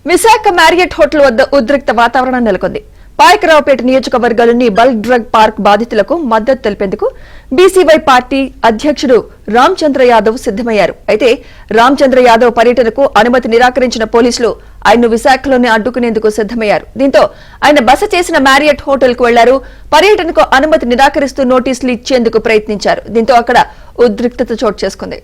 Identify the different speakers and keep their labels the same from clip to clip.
Speaker 1: Visakha Marriott hotel వద్ద ఉద్రిక్త వాతావరణం నెలకొంది. పాయకరావుపేట నియోజకవర్గంలోని బల్క్ డ్రగ్ పార్క్ బాధితులకు మద్దతు తెలిపేందుకు బీసీవై పార్టీ అధ్యక్షుడు రామచంద్ర యాదవ్ సిద్దమయ్యారు. అయితే రామచంద్ర యాదవ్ పర్యటనకు అనుమతి నిరాకరించిన పోలీసులు ఆయన్ను విశాఖలోనే అడ్డుకునేందుకు సిద్దమయ్యారు. దీంతో ఆయన బస చేసిన మ్యారియట్ హోటల్ కు వెళ్లారు. పర్యటనకు అనుమతి నిరాకరిస్తూ నోటీసులు ఇచ్చేందుకు ప్రయత్నించారు. దీంతో అక్కడ ఉద్రిక్తత చోటు చేసుకుంది.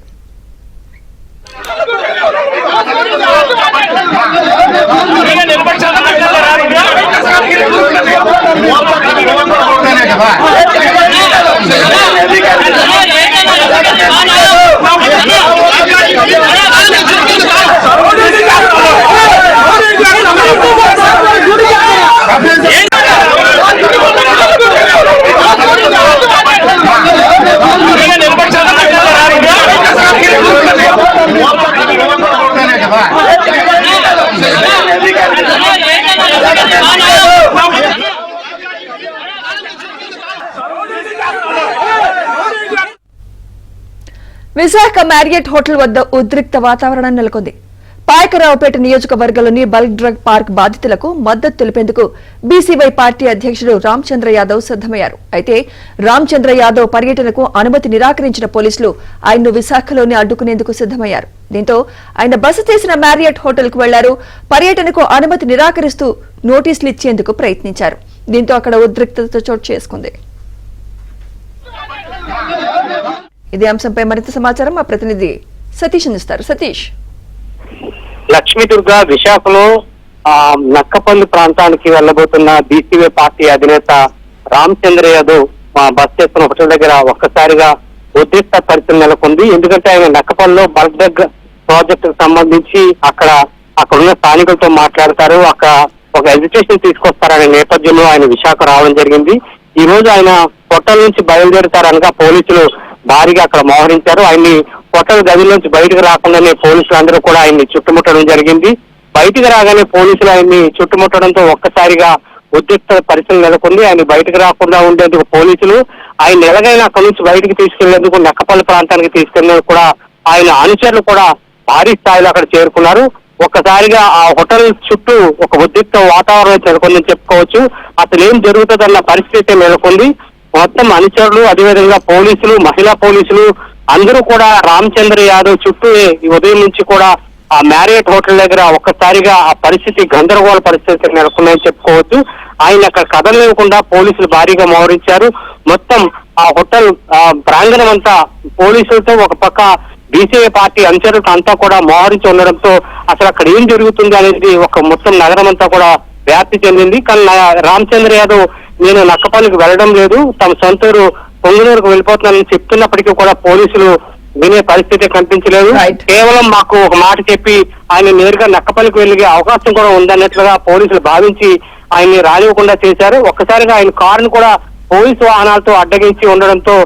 Speaker 1: విశాఖ మ్యారియట్ హోటల్ వద్ద ఉద్రిక్త వాతావరణం నెలకొంది. పాయకరావుపేట నియోజకవర్గంలోని బల్క్ డ్రగ్ పార్క్ బాధితులకు మద్దతు తెలిపేందుకు బీసీవై పార్టీ అధ్యక్షుడు రామచంద్ర యాదవ్ సిద్దమయ్యారు. అయితే రామచంద్ర యాదవ్ పర్యటనకు అనుమతి నిరాకరించిన పోలీసులు ఆయన్ను విశాఖలోనే అడ్డుకునేందుకు సిద్దమయ్యారు. దీంతో ఆయన బస చేసిన మ్యారియట్ హోటల్ కు వెళ్లారు. పర్యటనకు అనుమతి నిరాకరిస్తూ నోటీసులు ఇచ్చేందుకు ప్రయత్నించారు. దీంతో అక్కడ ఉద్రిక్తత చోటు చేసుకుంది. ఇదే అంశంపై మరింత సమాచారం మా ప్రతినిధి సతీష్ అందిస్తారు. సతీష్,
Speaker 2: లక్ష్మీదుర్గ విశాఖలో నక్కపల్లి ప్రాంతానికి వెళ్లబోతున్న బీసీవై పార్టీ అధినేత రామచంద్ర యాదవ్ బస్ చేస్తున్న హోటల్ దగ్గర ఒక్కసారిగా ఉద్రిక్త పరిస్థితి నెలకొంది. ఎందుకంటే ఆయన నక్కపల్లిలో బల్క్ డ్రగ్ ప్రాజెక్టు సంబంధించి అక్కడున్న స్థానికులతో మాట్లాడతారు, అక్కడ ఒక ఎడ్యుకేషన్ తీసుకొస్తారనే నేపథ్యంలో ఆయన విశాఖ రావడం జరిగింది. ఈ రోజు ఆయన హోటల్ నుంచి బయలుదేరుతారనగా పోలీసులు భారీగా అక్కడ మోహరించారు. ఆయన్ని హోటల్ గదిలోంచి బయటకు రాకుండానే పోలీసులందరూ కూడా ఆయన్ని చుట్టుముట్టడం జరిగింది. బయటకు రాగానే పోలీసులు ఆయన్ని చుట్టుముట్టడంతో ఒక్కసారిగా ఉద్రిక్త పరిస్థితి నెలకొంది. ఆయన బయటకు రాకుండా ఉండేందుకు పోలీసులు ఆయన ఎలాగైనా అక్కడి నుంచి బయటకు తీసుకెళ్లేందుకు నక్కపల్లి ప్రాంతానికి తీసుకెళ్లేందుకు కూడా ఆయన అనుచరులు కూడా భారీ స్థాయిలో అక్కడ చేరుకున్నారు. ఒక్కసారిగా ఆ హోటల్ చుట్టూ ఒక ఉద్రిక్త వాతావరణం నెలకొందని చెప్పుకోవచ్చు. అసలు ఏం జరుగుతుందన్న పరిస్థితి నెలకొంది. మొత్తం అనుచరులు, అదేవిధంగా పోలీసులు, మహిళా పోలీసులు అందరూ కూడా రామచంద్ర యాదవ్ చుట్టూ ఈ ఉదయం నుంచి కూడా ఆ మ్యారియట్ హోటల్ దగ్గర ఒక్కసారిగా ఆ పరిస్థితి గందరగోళ పరిస్థితి నెలకొన్నాయని చెప్పుకోవచ్చు. ఆయన అక్కడ కదలనివ్వకుండా పోలీసులు భారీగా మోహరించారు. మొత్తం ఆ హోటల్ ప్రాంగణం అంతా పోలీసులతో ఒక పక్క బీసీవై పార్టీ అనుచరులతో అంతా కూడా మోహరించి ఉండడంతో అసలు అక్కడ ఏం జరుగుతుంది అనేది ఒక మొత్తం నగరం అంతా కూడా వ్యాప్తి చెందింది. కానీ రామచంద్ర యాదవ్ నేను నక్కపల్లికి వెళ్ళడం లేదు, తమ సొంతూరు పొంగునూరుకు వెళ్ళిపోతున్నానని చెప్తున్నప్పటికీ కూడా పోలీసులు వినే పరిస్థితి కనిపించలేదు. కేవలం మాకు ఒక మాట చెప్పి ఆయన నేరుగా నక్కపల్లికి వెళ్లే అవకాశం కూడా ఉందన్నట్లుగా పోలీసులు భావించి ఆయన్ని రానివ్వకుండా చేశారు. ఒక్కసారిగా ఆయన కారును కూడా పోలీసు వాహనాలతో అడ్డగించి ఉండడంతో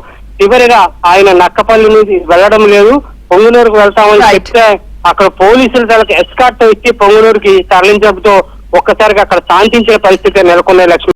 Speaker 2: చివరిగా ఆయన నక్కపల్లి నుంచి వెళ్ళడం లేదు, పొంగునూరుకు వెళ్తామని చెప్తే అక్కడ పోలీసులు తనకు ఎస్కార్ట్ ఇచ్చి పొంగునూరుకి తరలించడంతో ఒక్కసారిగా అక్కడ శాంతించే పరిస్థితి నెలకొన్నాయి. లక్ష్మి.